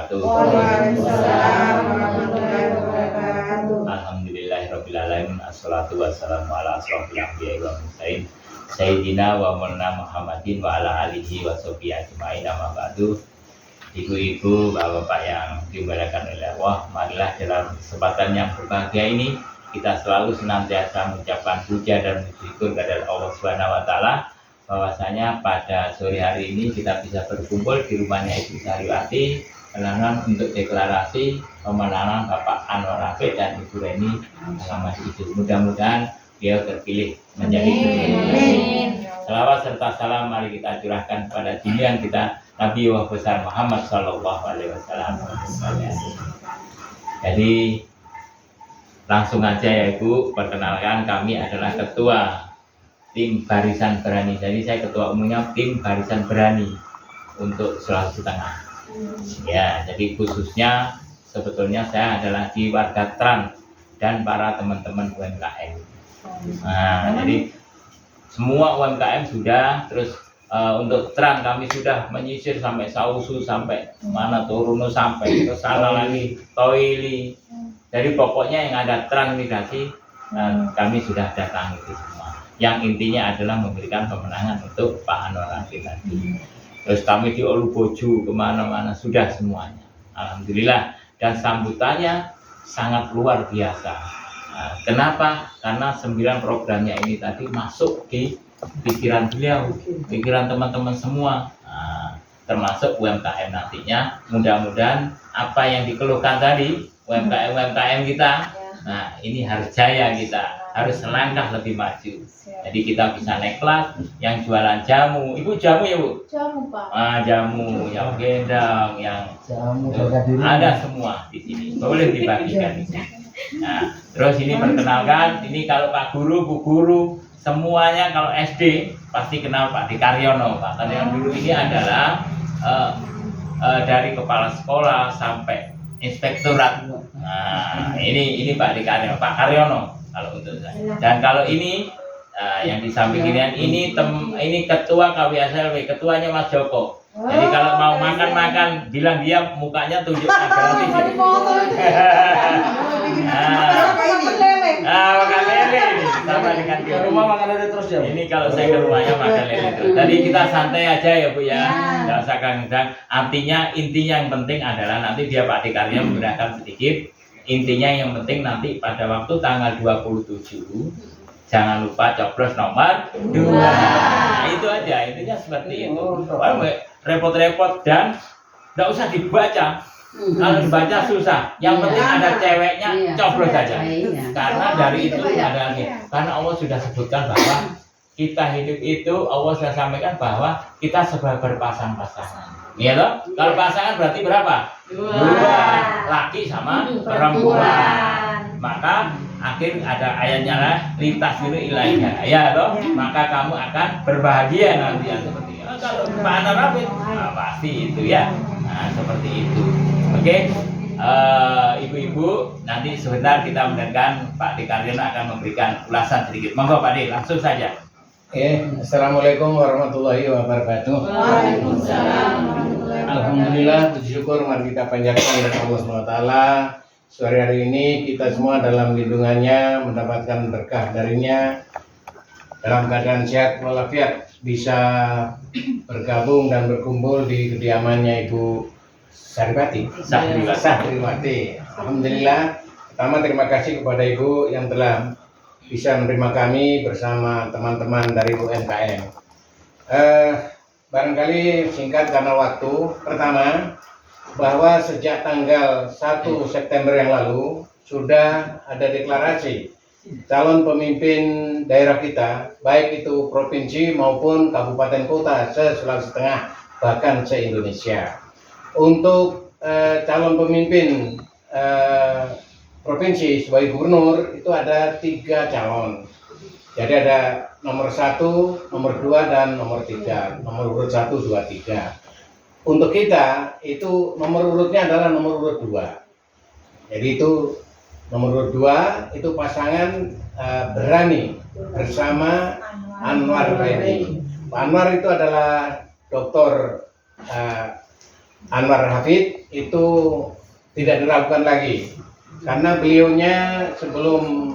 wabarakatuh. Waalaikumsalam warahmatullahi wabarakatuh. Alhamdulillahirabbil alamin. Assalatu wassalamu ala asrofil anbiya'i wal mursalin Sayyidina wa maulana Muhammadin wa ala alihi wa sahbihi ajma'in. Amma ba'du. Ibu-ibu, bapak-bapak yang dimuliakan oleh Allah, marilah dalam kesempatan yang berbahagia ini kita selalu senantiasa mengucapkan puja dan syukur kepada Allah Subhanahu wa taala bahwasanya pada sore hari ini kita bisa berkumpul di rumahnya Ibu Sariwati menanam untuk deklarasi pemenangan Bapak Anwar Rafiq dan Ibu Reni yang masih hidup. Mudah-mudahan beliau terpilih menjadi Amin. Salawat serta salam mari kita curahkan kepada junjungan kita Nabi besar Muhammad Sallallahu Alaihi Wasallam. Jadi langsung aja ya Ibu, perkenalkan kami adalah ketua tim Barisan Berani. Jadi saya ketua umumnya tim Barisan Berani untuk Sulawesi Tengah. Ya, jadi khususnya sebetulnya saya adalah di warga Trans dan para teman-teman UMKM. Nah, jadi semua UMKM sudah, terus untuk Trans kami sudah menyisir sampai Sausu, sampai mana Toruno, sampai ke sana lagi Toili. Jadi pokoknya yang ada transmigrasi kami sudah datang itu semua. Yang intinya adalah memberikan pemenangan untuk Pak Anwar Rafiq tadi. Terus kami di Oluboju kemana-mana sudah semuanya. Alhamdulillah, dan sambutannya sangat luar biasa. Nah, kenapa? Karena 9 programnya ini tadi masuk di pikiran beliau, pikiran teman-teman semua, termasuk UMKM nantinya. Mudah-mudahan apa yang dikeluhkan tadi UMKM kita, nah ini harus jaya, kita harus selangkah lebih maju. Jadi kita bisa naik kelas. Yang jualan jamu, Ibu jamu ya Bu? Jamu Pak. Jamu, yang gendang, yang jamu ada semua di sini, boleh dibagikan di sini. Nah, terus ini perkenalkan, ini kalau Pak Guru, Bu Guru, semuanya kalau SD pasti kenal Pak Di Karyono. Pak Karyono dulu ini adalah dari kepala sekolah sampai inspektorat. Nah, ini Pak Di Karyono, Pak Karyono kalau untuk saya. Dan kalau ini yang di samping ini ketua KWSLW, ketuanya Mas Joko. Jadi kalau mau makan bilang dia mukanya tunjuk gratis. Makan lele ini sama dengan di rumah makan lele terus ya. Ini kalau saya ke rumahnya makan lele terus. Tadi kita santai aja ya Bu ya. Enggak usah kang-kang. Intinya yang penting adalah nanti dia Pak Dikarya menggunakan sedikit. Intinya yang penting nanti pada waktu tanggal 27 jangan lupa coblos nomor 2. Nah, itu aja, intinya seperti itu. Repot-repot dan enggak usah dibaca. Kalau dibaca susah. Yang penting ada ceweknya, coblos saja. Karena dari itu ada lagi. Karena Allah sudah sebutkan bahwa kita hidup itu, Allah sudah sampaikan bahwa kita sebagai berpasang-pasangan. Iya toh? Kalau pasangan berarti berapa? 2, laki sama perempuan. Maka akhir ada ayatnya lah, lintas dulu ilaiha. Ya toh? Maka kamu akan berbahagia nanti seperti itu. Kalau Pak Anwar Rafiq, pasti itu ya. Nah, seperti itu. Oke. Ibu-ibu, nanti sebentar kita mendengarkan Pak Di Karyono akan memberikan ulasan sedikit. Monggo Pak Di, langsung saja. Assalamualaikum warahmatullahi wabarakatuh. Waalaikumsalam. Alhamdulillah, puji syukur mari kita panjatkan kepada Allah SWT. Sore hari ini kita semua dalam lindungannya mendapatkan berkah darinya, dalam keadaan sehat walafiat bisa bergabung dan berkumpul di kediamannya Ibu Sariwati. Alhamdulillah. Pertama terima kasih kepada Ibu yang telah bisa menerima kami bersama teman-teman dari UMKM. Barangkali singkat karena waktu. Pertama, bahwa sejak tanggal 1 September yang lalu sudah ada deklarasi calon pemimpin daerah kita, baik itu provinsi maupun kabupaten kota se-Sulawesi Tengah, bahkan se-Indonesia. Untuk calon pemimpin provinsi sebagai gubernur itu ada 3 calon. Jadi ada nomor 1, nomor 2, dan nomor 3. Nomor urut 1, 2, 3. Untuk kita itu nomor urutnya adalah nomor urut 2. Jadi itu nomor urut 2 itu pasangan Berani bersama Anwar Reni. Pak Anwar itu adalah dokter Anwar Hafid itu tidak diragukan lagi karena beliaunya sebelum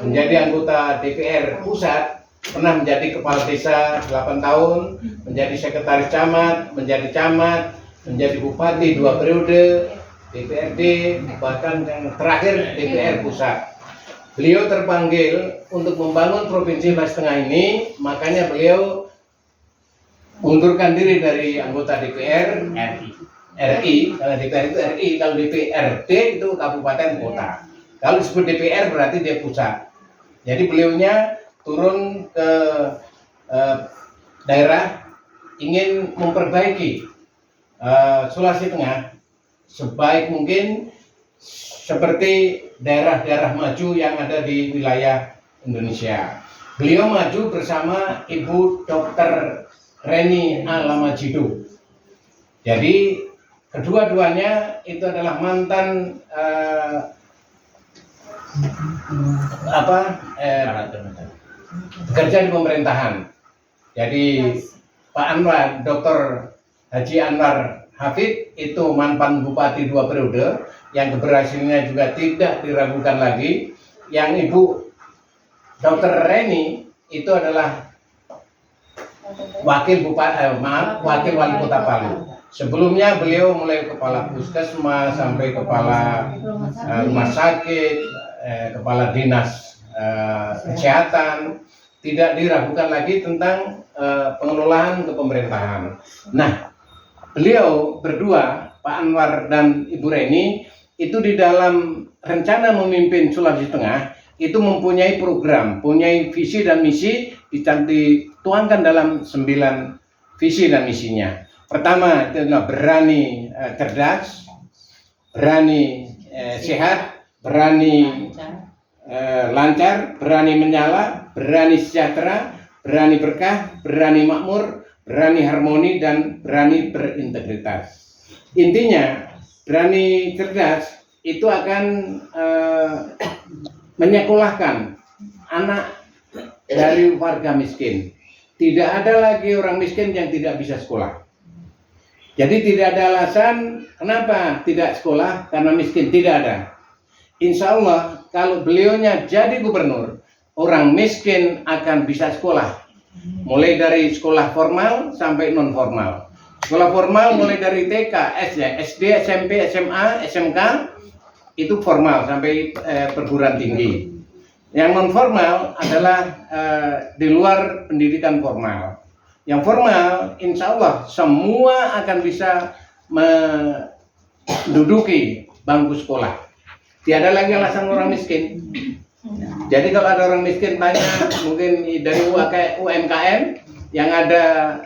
menjadi anggota DPR pusat pernah menjadi kepala desa 8 tahun, menjadi sekretaris camat, menjadi bupati 2 periode, DPRD, bahkan yang terakhir DPR pusat. Beliau terpanggil untuk membangun Provinsi Sulawesi Tengah ini, makanya beliau mundurkan diri dari anggota DPR RI, kalau DPR itu RI, kalau DPRD itu kabupaten kota. Kalau disebut DPR berarti dia pusat. Jadi beliaunya turun ke daerah ingin memperbaiki Sulawesi Tengah sebaik mungkin seperti daerah-daerah maju yang ada di wilayah Indonesia. Beliau maju bersama Ibu Dr. Reni Alamajido. Jadi kedua-duanya itu adalah mantan bekerja di pemerintahan. Jadi Pak Anwar, Dr. Haji Anwar Hafid itu mantan bupati 2 periode, yang keberhasilannya juga tidak diragukan lagi. Yang Ibu Dr. Reni itu adalah wakil wali kota Palu. Sebelumnya beliau mulai kepala puskesmas sampai kepala rumah sakit, kepala dinas kesehatan, tidak diragukan lagi tentang pengelolaan kepemerintahan. Nah, beliau berdua, Pak Anwar dan Ibu Reni, itu di dalam rencana memimpin Sulawesi Tengah itu mempunyai program, mempunyai visi dan misi, dituangkan dalam 9 visi dan misinya. Pertama itu adalah berani cerdas, berani sehat, berani lancar, berani menyala, berani sejahtera, berani berkah, berani makmur, berani harmoni, dan berani berintegritas. Intinya, berani cerdas itu akan menyekolahkan anak dari warga miskin. Tidak ada lagi orang miskin yang tidak bisa sekolah. Jadi tidak ada alasan kenapa tidak sekolah karena miskin, tidak ada. Insya Allah kalau beliaunya jadi gubernur, orang miskin akan bisa sekolah. Mulai dari sekolah formal sampai non formal. Sekolah formal mulai dari TK, SD, SMP, SMA, SMK itu formal sampai perguruan tinggi. Yang non formal adalah di luar pendidikan formal. Yang formal, insya Allah semua akan bisa menduduki bangku sekolah. Tiada lagi alasan orang miskin. Jadi kalau ada orang miskin tanya, mungkin dari UMKM yang ada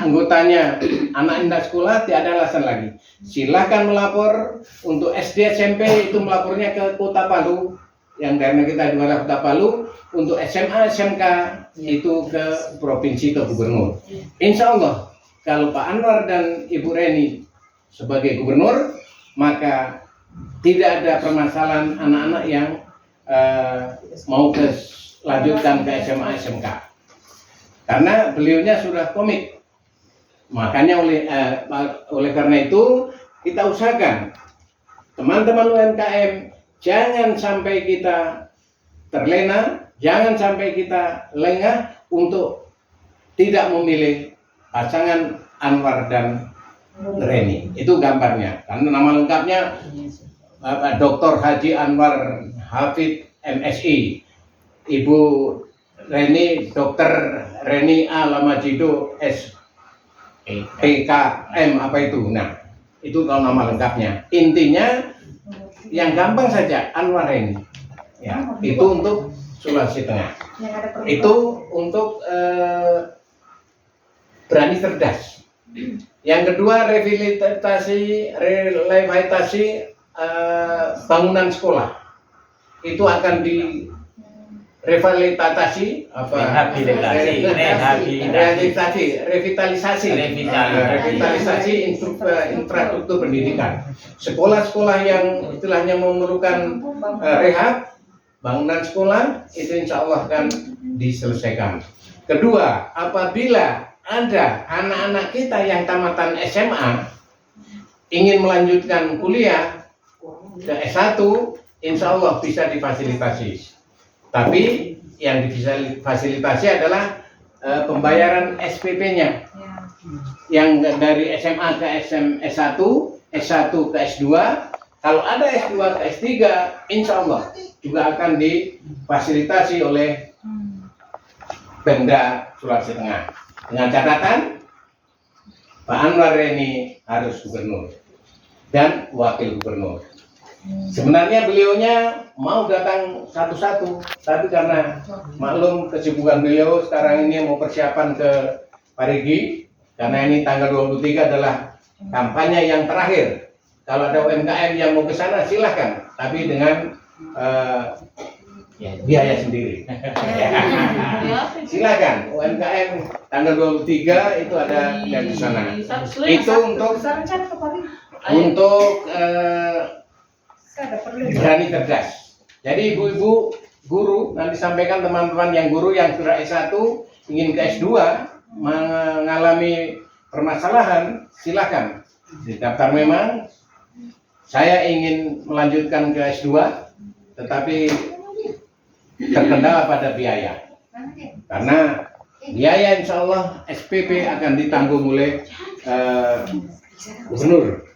anggotanya anak tidak sekolah, tiada alasan lagi. Silahkan melapor untuk SD SMP itu melapornya ke Kota Palu, yang karena kita di wilayah Kota Palu. Untuk SMA SMK itu ke provinsi, ke gubernur. Insya Allah kalau Pak Anwar dan Ibu Reni sebagai gubernur, maka tidak ada permasalahan anak-anak yang mau lanjutkan ke SMA SMK, karena beliaunya sudah komit. Makanya oleh karena itu kita usahakan teman-teman UMKM jangan sampai kita terlena, jangan sampai kita lengah untuk tidak memilih pasangan Anwar dan Reni. Itu gambarnya. Karena nama lengkapnya Bapak Dr. Haji Anwar Hafid MSI, Ibu Reni Dr. Reni Alamajido SPKM apa itu. Nah, itu kalau nama lengkapnya. Intinya yang gampang saja Anwar Reni. Ya, itu untuk Sulawesi Tengah. Itu untuk berani cerdas. Yang kedua, rehabilitasi bangunan sekolah. Itu akan revitalisasi infrastruktur pendidikan. Sekolah-sekolah yang istilahnya memerlukan rehab, bangunan sekolah itu insya Allah akan diselesaikan. Kedua, apabila ada anak-anak kita yang tamatan SMA ingin melanjutkan kuliah ke S1, insya Allah bisa difasilitasi. Tapi yang difasilitasi adalah pembayaran SPP-nya. Yang dari SMA ke S1, S1 ke S2, kalau ada S2 ke S3, insya Allah juga akan difasilitasi oleh Pemda Sulawesi Tengah. Dengan catatan, Pak Anwar ini harus gubernur dan wakil gubernur. Sebenarnya beliaunya mau datang satu-satu, tapi karena maklum kesibukan beliau sekarang ini mau persiapan ke Parigi, karena ini tanggal 23 adalah kampanye yang terakhir. Kalau ada UMKM yang mau ke sana silahkan, tapi dengan biaya sendiri. Silakan UMKM tanggal 23 itu ada yang di sana. Itu untuk berani tegas. Jadi ibu-ibu guru nanti sampaikan teman-teman yang guru yang sudah S1 ingin ke S2 mengalami permasalahan, silakan didaftar. Memang saya ingin melanjutkan ke S2 tetapi terkendala pada biaya, karena biaya insya Allah SPP akan ditanggung oleh gubernur.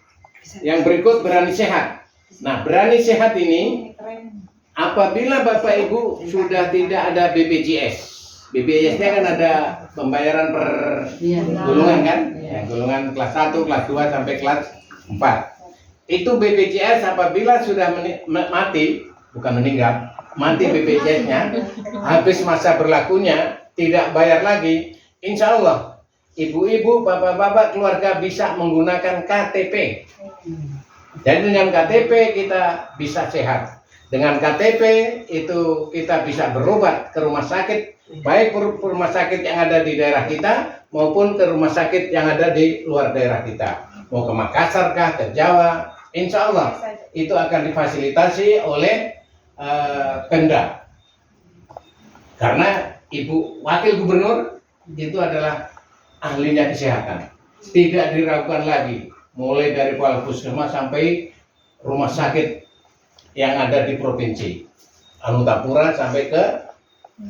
Yang berikut berani sehat. Nah, berani sehat ini apabila Bapak Ibu sudah tidak ada BPJS. BPJS-nya kan ada pembayaran per golongan kan? Ya, golongan kelas 1, kelas 2 sampai kelas 4. Itu BPJS apabila sudah mati, bukan meninggal, mati BPJS-nya, habis masa berlakunya, tidak bayar lagi, insya Allah ibu-ibu, bapak-bapak, keluarga bisa menggunakan KTP. Jadi dengan KTP kita bisa sehat. Dengan KTP itu kita bisa berobat ke rumah sakit, baik rumah sakit yang ada di daerah kita maupun ke rumah sakit yang ada di luar daerah kita. Mau ke Makassar kah, ke Jawa, insya Allah itu akan difasilitasi oleh Pemda. Karena Ibu Wakil Gubernur itu adalah ahlinya kesehatan. Tidak diragukan lagi, mulai dari puskesmas sampai rumah sakit yang ada di provinsi, Anutapura sampai ke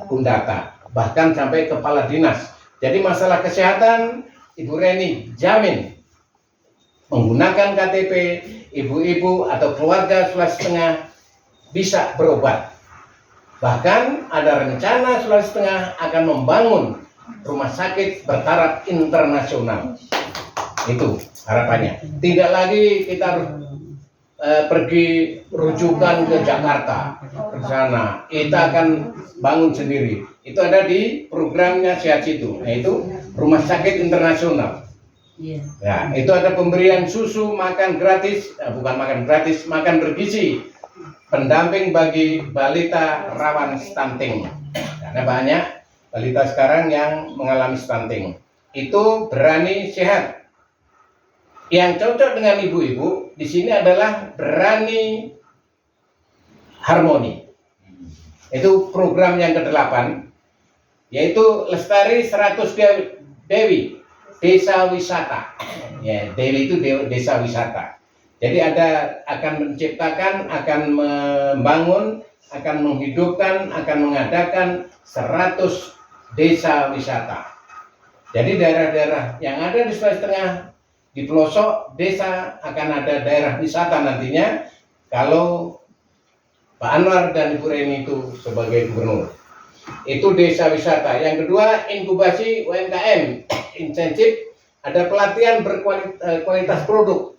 Undata, bahkan sampai kepala dinas. Jadi masalah kesehatan Ibu Reni jamin menggunakan KTP, ibu-ibu atau keluarga Sulawesi Tengah bisa berobat. Bahkan ada rencana Sulawesi Tengah akan membangun rumah sakit bertaraf internasional. Itu harapannya. Tidak lagi kita harus pergi rujukan ke Jakarta, ke sana. Kita akan bangun sendiri. Itu ada di programnya Sehat Situ, yaitu rumah sakit internasional. Ya, itu ada pemberian susu, makan gratis, bukan makan gratis, makan bergizi, pendamping bagi balita rawan stunting. Karena banyak balita sekarang yang mengalami stunting. Itu berani sehat. Yang cocok dengan ibu-ibu di sini adalah berani harmoni. Itu program yang ke-8, yaitu Lestari 100 Dewi, desa wisata. Ya, Dewi itu desa wisata. Jadi akan menciptakan, akan membangun, akan menghidupkan, akan mengadakan 100 desa wisata. Jadi daerah-daerah yang ada di Sulawesi Tengah, di pelosok desa akan ada daerah wisata nantinya kalau Pak Anwar dan Ibu Reni itu sebagai gubernur. Itu desa wisata. Yang kedua, inkubasi UMKM, insentif, ada pelatihan berkualitas produk.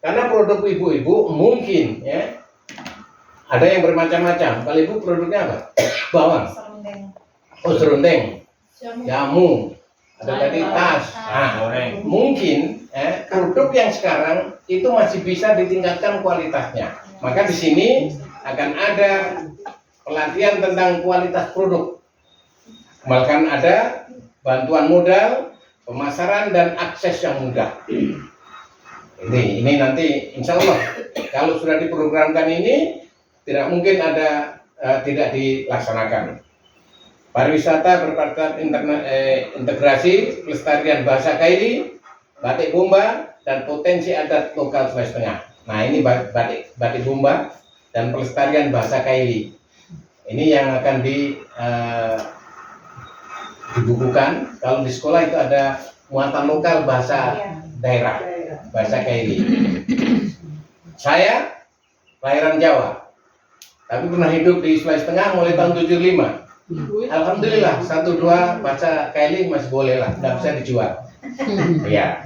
Karena produk ibu-ibu mungkin ya ada yang bermacam-macam. Kalau ibu produknya apa? Bawang, serundeng, jamu, ada tadi tas. Nah, mungkin produk yang sekarang itu masih bisa ditingkatkan kualitasnya. Maka di sini akan ada pelatihan tentang kualitas produk. Bahkan ada bantuan modal, pemasaran dan akses yang mudah. Ini nanti insya Allah kalau sudah diprogramkan ini tidak mungkin ada tidak dilaksanakan. Pariwisata berpartner integrasi pelestarian bahasa Kaili, batik bomba dan potensi adat lokal Sulawesi Tengah. Nah, ini batik Bumba dan pelestarian bahasa Kaili. Ini yang akan dibukukan. Kalau di sekolah itu ada muatan lokal bahasa daerah, bahasa Kaili. Saya kelahiran Jawa, tapi pernah hidup di Sulawesi Tengah mulai tahun 75. Alhamdulillah, 1-2 bahasa Kaili masih boleh lah, nggak bisa dijual. Ya,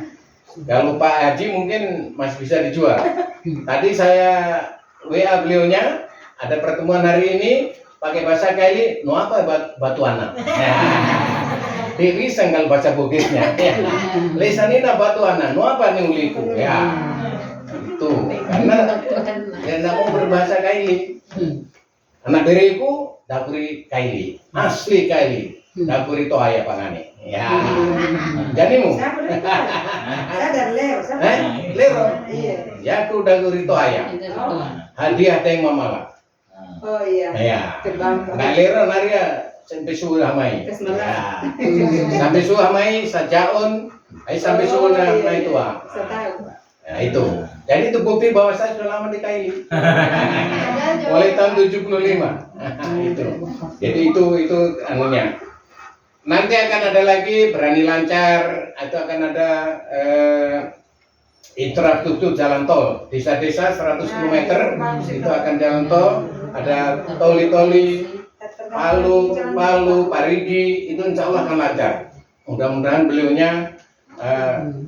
kalau Pak Haji mungkin masih bisa dijual. Tadi saya WA beliaunya, ada pertemuan hari ini pakai bahasa Kaili, no apa batuana. Diri senggal baca bugisnya. Lesanina batuana, no apa nyuliku. Ya, itu karena dia nggak mau berbahasa Kaili. Anak diriku dapuri Kaili, asli Kaili, dapuri toaya pangane. Ya, jadimu. Sadar Leo, Lero. Iya. Ya aku dapuri toaya. Hadiah teng mamala. Oh iya. Ya. Terbang. Nggak lero naria sampai suhu hamai. Ya. Sampai suhu hamai sajaon, sampai suhu hamai tua. Setahun. Nah itu. Jadi itu bukti bahwa saya sudah lama di Kaili. Mulai tahun 75. Itu. Jadi itu anunya. Nanti akan ada lagi berani lancar, itu akan ada infrastruktur jalan tol. Desa-desa 100 km itu akan jalan tol, ada toli-toli, Palu, Parigi, itu insya Allah akan lancar. Mudah-mudahan beliaunya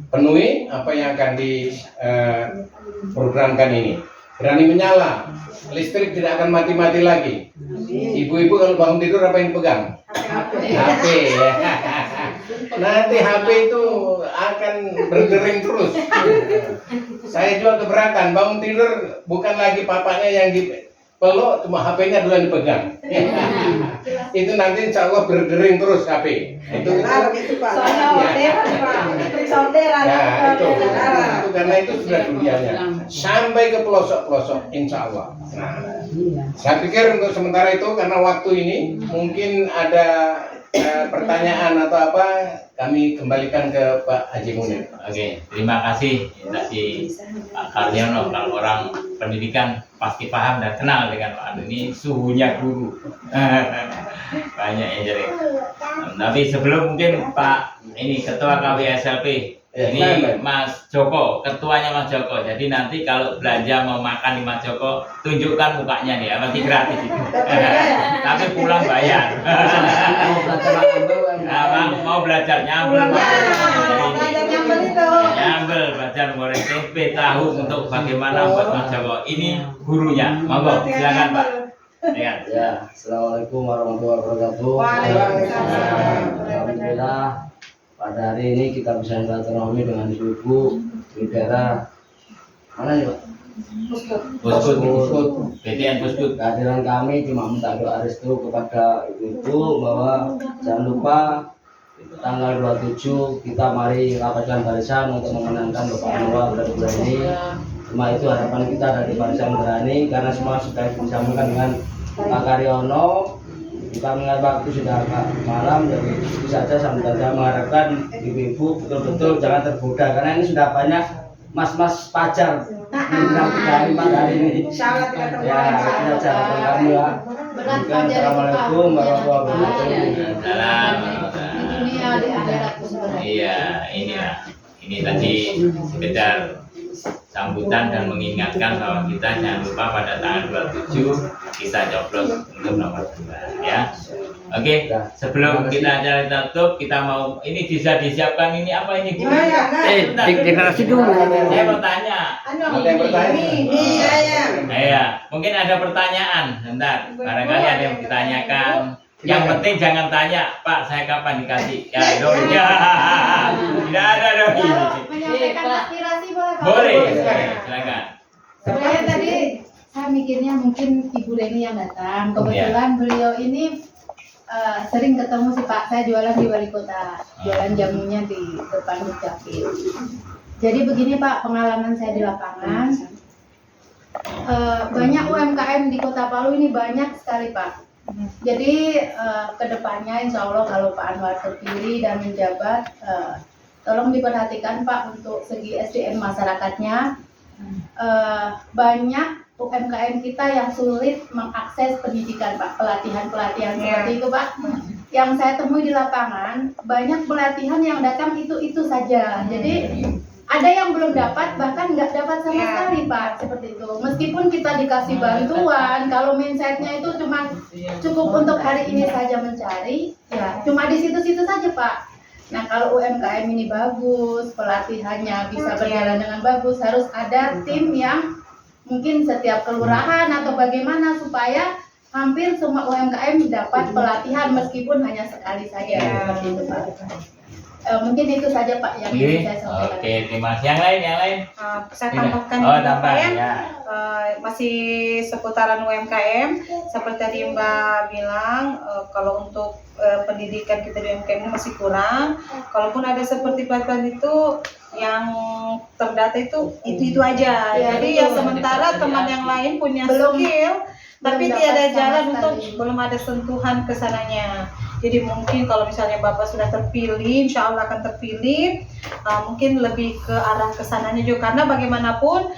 penuhi apa yang akan diprogramkan ini. Berani menyala, listrik tidak akan mati-mati lagi. Ibu-ibu kalau bangun tidur apa yang pegang? HP. Nanti HP itu akan berdering terus. Saya juga keberatan, bangun tidur bukan lagi papanya yang dipeluk, cuma HP-nya duluan dipegang. Itu nanti insya Allah berdering terus HP. Itu Soalnya orderan Pak. Orderan. ya itu karena itu sudah dunianya sampai ke pelosok-pelosok insya Allah. Nah, saya pikir untuk sementara itu karena waktu ini mungkin ada pertanyaan atau apa, kami kembalikan ke Pak Haji Munir. Oke, terima kasih tadi Pak Karyono. Kalau orang pendidikan pasti paham dan kenal dengan Pak Anu. Ini suhunya guru. Banyak yang jadi. Tapi sebelum mungkin Pak ini Ketua KWSLP, ini Mas Joko, ketuanya Mas Joko. Jadi nanti kalau belanja mau makan di Mas Joko, tunjukkan mukanya nih, apa gratis itu. Tapi pulang bayar. Mau belajar nyambel. Nyambel, belajar goreng tempe, tahu untuk bagaimana buat Mas Joko. Ini gurunya. Monggo, silakan Pak. Ya, Assalamualaikum warahmatullahi wabarakatuh. Waalaikumsalam. Alhamdulillah pada hari ini kita bisa silaturahmi dengan ibu-ibu di daerah mana ya Pak? Puskut, BTN Puskut. Kehadiran kami cuma minta doa restu kepada ibu-ibu bahwa jangan lupa tanggal 27 kita mari rapatkan barisan untuk memenangkan Bapak Anwar dan Bu ini. Cuma itu harapan kita dari Barisan Berani karena semua sudah disampaikan dengan Pak Karyono. Kita mengingat waktu sudah agak malam, jadi itu saja sambil saja mengharapkan ibu-ibu betul-betul jangan tergoda karena ini sudah banyak mas-mas pacar menjelang 3 hari 4 hari ini. Insyaallah tidak tergoda. Ya, itu saja harapan kami ya. Assalamualaikum warahmatullahi wabarakatuh. Salam. Dunia di akhirat sebenarnya. Iya, inilah. Ini tadi sekedar sambutan dan mengingatkan bahwa kita jangan lupa pada tanggal 27 kita coblos untuk nomor 2 ya. Oke, sebelum kita acara tutup, kita mau ini bisa disiapkan ini apa ini Bu? Deklarasi dulu. Saya mau tanya. Ada yang bertanya? Ini saya. Iya, mungkin ada pertanyaan. Bentar, barangkali ada yang ditanyakan. Yang penting jangan tanya, Pak, saya kapan dikasih? Ya, doi. Ya. Tidak ada doi. Menyampaikan aspirasi boleh Pak? Boleh, silakan. Sebenarnya tadi saya mikirnya mungkin Ibu Leni yang datang. Kebetulan beliau ini sering ketemu si Pak. Saya jualan di wali kota, jualan jamunya di depan Dukcapil. Jadi begini Pak, pengalaman saya di lapangan. Banyak UMKM di Kota Palu ini banyak sekali Pak. Jadi kedepannya insya Allah kalau Pak Anwar terpilih dan menjabat, tolong diperhatikan Pak untuk segi SDM masyarakatnya. Banyak UMKM kita yang sulit mengakses pendidikan Pak, pelatihan-pelatihan seperti itu Pak. Yang saya temui di lapangan, banyak pelatihan yang datang itu saja. Jadi ada yang belum dapat, bahkan nggak dapat sama sekali Pak, seperti itu. Meskipun kita dikasih bantuan, kalau mindsetnya itu cuma cukup untuk hari ini saja mencari, ya cuma di situ-situ saja Pak. Nah kalau UMKM ini bagus, pelatihannya bisa berjalan dengan bagus, harus ada tim yang mungkin setiap kelurahan atau bagaimana supaya hampir semua UMKM dapat pelatihan meskipun hanya sekali saja seperti itu Pak. Mungkin itu saja Pak yang ingin saya sampaikan. Oke, terima kasih. Yang lain? Saya tambahkan Oh, juga, tambah Pak, ya. ya. Masih seputaran UMKM, seperti tadi Mbak bilang, kalau untuk pendidikan kita di UMKM ini masih kurang. Kalaupun ada seperti pelatihan itu yang terdata itu aja. Ya, Jadi betul. ya sementara teman yang lain punya Belum- skill, tapi belum tiada dapat sama jalan untuk sekali. belum ada sentuhan ke sananya. Jadi mungkin kalau misalnya Bapak sudah terpilih, insya Allah akan terpilih, mungkin lebih ke arah kesananya juga. Karena bagaimanapun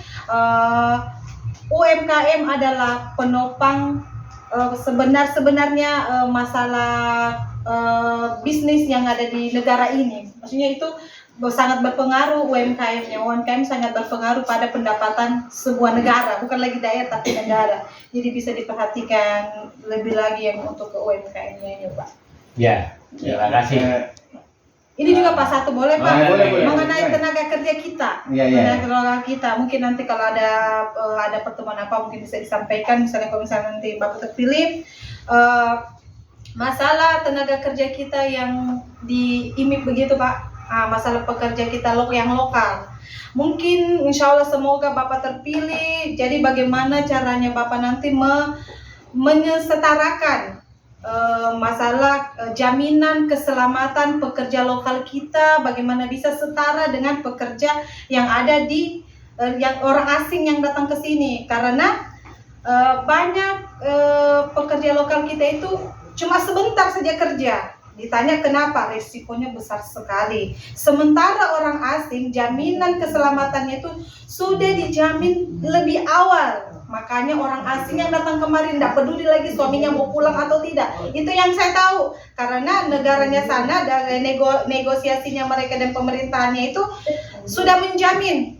UMKM adalah penopang sebenarnya masalah bisnis yang ada di negara ini. Maksudnya itu sangat berpengaruh UMKM-nya. UMKM sangat berpengaruh pada pendapatan sebuah negara, bukan lagi daerah tapi negara. Jadi bisa diperhatikan lebih lagi yang untuk ke UMKM-nya ya Pak. Ya, terima kasih. Ini juga Pak satu boleh Pak, boleh. mengenai tenaga kerja kita, tenaga kerja kita. Mungkin nanti kalau ada pertemuan apa mungkin bisa disampaikan. Misalnya kalau misalnya nanti Bapak terpilih, masalah tenaga kerja kita yang di IMIP begitu Pak, masalah pekerja kita yang lokal. Mungkin insya Allah semoga Bapak terpilih. Jadi bagaimana caranya Bapak nanti menyesetarakan masalah jaminan keselamatan pekerja lokal kita, bagaimana bisa setara dengan pekerja yang ada di yang orang asing yang datang ke sini. Karena banyak pekerja lokal kita itu cuma sebentar saja kerja. Ditanya kenapa, resikonya besar sekali. Sementara orang asing jaminan keselamatannya itu sudah dijamin lebih awal. Makanya orang asing yang datang kemarin tidak peduli lagi suaminya mau pulang atau tidak. Itu yang saya tahu. Karena negaranya sana dari negosiasinya mereka dan pemerintahannya itu sudah menjamin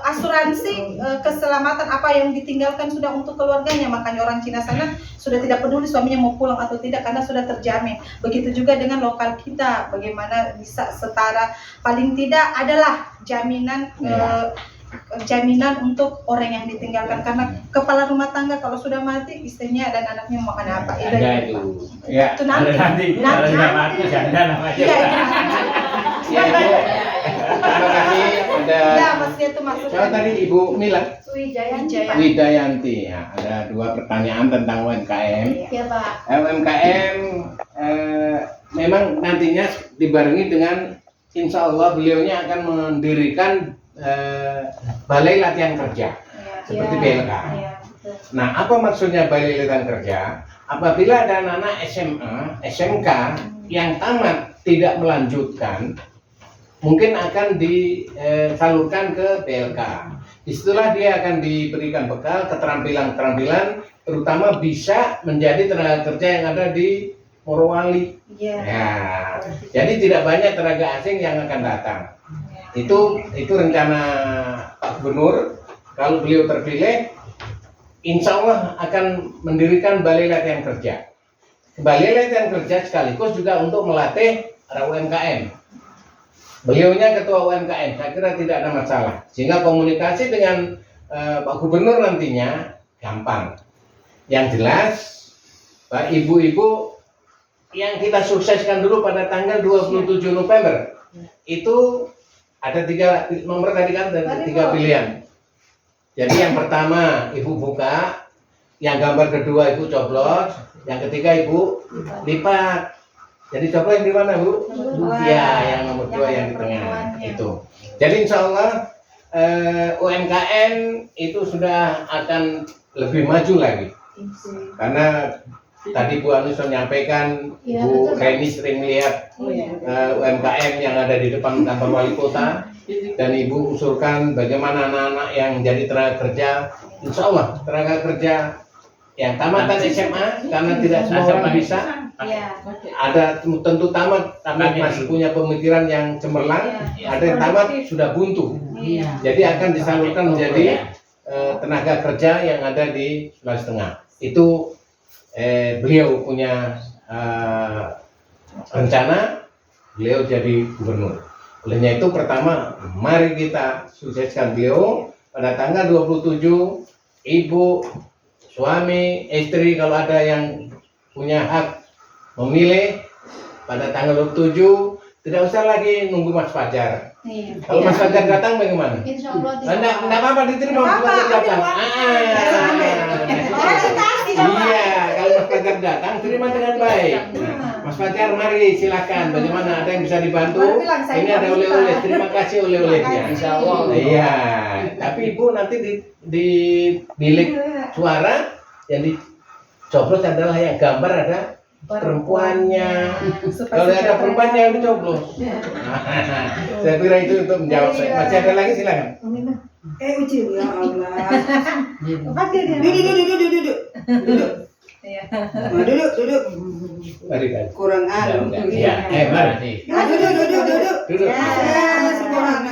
asuransi keselamatan apa yang ditinggalkan sudah untuk keluarganya. Makanya orang Cina sana sudah tidak peduli suaminya mau pulang atau tidak karena sudah terjamin. Begitu juga dengan lokal kita, bagaimana bisa setara, paling tidak adalah jaminan jaminan untuk orang yang ditinggalkan. Karena kepala rumah tangga kalau sudah mati istrinya dan anaknya mau makan apa? Ada itu. Ya. Itu nanti. Kalau sudah mati janda namanya. Iya, Ya, Ibu. Terima kasih. Ya, maksudnya itu maksudnya. Siapa tadi Ibu Mila? Wijayanti Pak. Widayanti. Ya, ada dua pertanyaan tentang UMKM. Ya Pak. UMKM memang nantinya dibarengi dengan insya Allah beliaunya akan mendirikan balai latihan kerja seperti BLK. Iya, betul. Nah, apa maksudnya balai latihan kerja? Apabila ada anak SMA, SMK yang tamat tidak melanjutkan, mungkin akan disalurkan ke BLK. Disitulah dia akan diberikan bekal keterampilan-keterampilan, terutama bisa menjadi tenaga kerja yang ada di Morowali. Iya. Ya, jadi tidak banyak tenaga asing yang akan datang. Itu rencana Pak Gubernur. Kalau beliau terpilih, insya Allah akan mendirikan balai latihan kerja. Balai latihan kerja sekaligus juga untuk melatih para UMKM. Beliaunya ketua UMKM, saya kira tidak ada masalah. Sehingga komunikasi dengan Pak Gubernur nantinya gampang. Yang jelas, Pak Ibu-ibu yang kita sukseskan dulu pada tanggal 27 November itu ada nomor tadi kan, ada 3 pilihan. Jadi yang pertama Ibu buka, yang gambar kedua Ibu coblos, yang ketiga Ibu lipat. Jadi coblos yang di mana Bu? Ya, yang nomor 2 yang di tengah itu. Jadi insya Allah UMKM itu sudah akan lebih maju lagi. Karena Tadi Bu Anus menyampaikan, Iya, Bu betul, Pak. Reni sering melihat UMKM yang ada di depan kantor wali kota, dan Ibu usulkan bagaimana anak-anak yang jadi tenaga kerja, insya Allah tenaga kerja yang tamatan SMA, karena tidak semua orang bisa, Iya. ada tentu tamat tapi masih punya pemikiran yang cemerlang, Iya. ada yang tamat sudah buntu, Iya. jadi akan disalurkan menjadi tenaga kerja yang ada di Sulawesi Tengah. Itu beliau punya rencana, beliau jadi gubernur. Olehnya itu pertama, mari kita sukseskan beliau pada tanggal 27. Ibu, suami, istri kalau ada yang punya hak memilih pada tanggal 27, tidak usah lagi nunggu Mas Fajar. Iya. Kalau Mas Fajar datang bagaimana? Insya Allah Enggak apa-apa, diterima Mas Nggak Fajar apa-apa, datang. Orang dikasih sama. Iya, kalau Mas Fajar datang, terima dengan baik. Nah, Mas Fajar, mari silakan. Bagaimana, ada yang bisa dibantu? Baru bilang, saya Ini nggak ada bisa. oleh-oleh. Terima kasih oleh-olehnya. Insya Allah. Iya, tapi Ibu nanti di bilik suara yang dicoblos adalah yang gambar ada perempuannya. Kalau ada perempuannya yang dicoblos. Saya kira itu untuk menjawab. Masih ada lagi, silakan. Uci ya Allah. Pakai dia. Duduk. Iya. Nah, duduk. Mari kan. Kurang anu. Ya, mari. Nah, duduk. Duduk. Ya, sekurang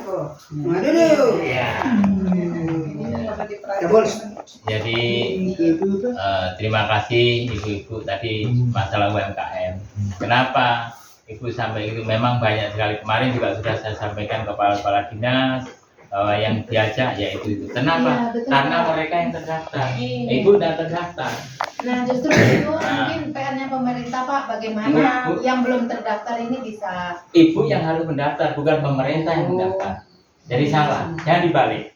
kok. Nah, duduk. Ya. Kabul. Jadi terima kasih ibu-ibu tadi masalah UMKM. Kenapa ibu sampai itu? Memang banyak sekali, kemarin juga sudah saya sampaikan kepala dinas bahwa yang diajak yaitu itu. Kenapa? Iya, betul. Karena mereka yang terdaftar. Iya. Ibu sudah terdaftar. Nah justru itu mungkin PR-nya pemerintah Pak, bagaimana Bu. yang belum terdaftar ini bisa. Ibu yang harus mendaftar, bukan pemerintah yang mendaftar. Jadi salah, jangan dibalik.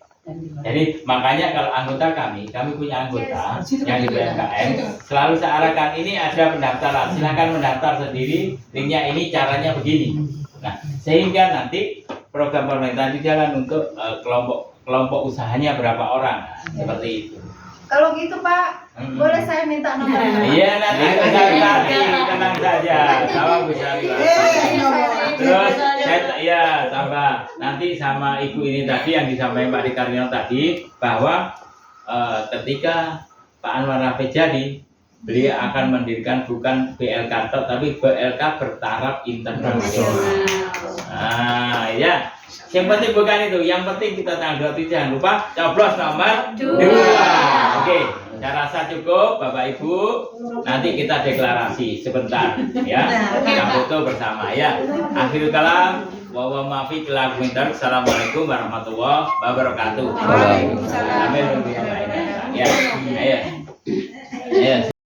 Jadi makanya kalau anggota kami punya anggota yang di UMKM selalu searahkan ini ada pendaftaran, silakan mendaftar sendiri, linknya ini, caranya begini. Nah sehingga nanti program pemerintah itu jalan untuk kelompok usahanya berapa orang, seperti itu. Kalau gitu Pak, boleh saya minta nomornya? Iya nanti tenang saja, sama bisa Terus saya tambah nanti sama ibu ini tadi yang disampaikan Pak Rikarnio tadi bahwa ketika Pak Anwar Rafiq jadi, beliau akan mendirikan bukan BLK tok, tapi BLK bertaraf internasional. Nah ya, yang penting bukan itu, yang penting kita tanggal 27 jangan lupa coblos nomor 2. Oke, saya rasa cukup Bapak Ibu. Nanti kita deklarasi sebentar ya, kita foto bersama ya. Akhirul kalam, wa maafi bila komentar. Assalamualaikum warahmatullahi wabarakatuh. Waalaikumsalam. Amin. Ya, ayo.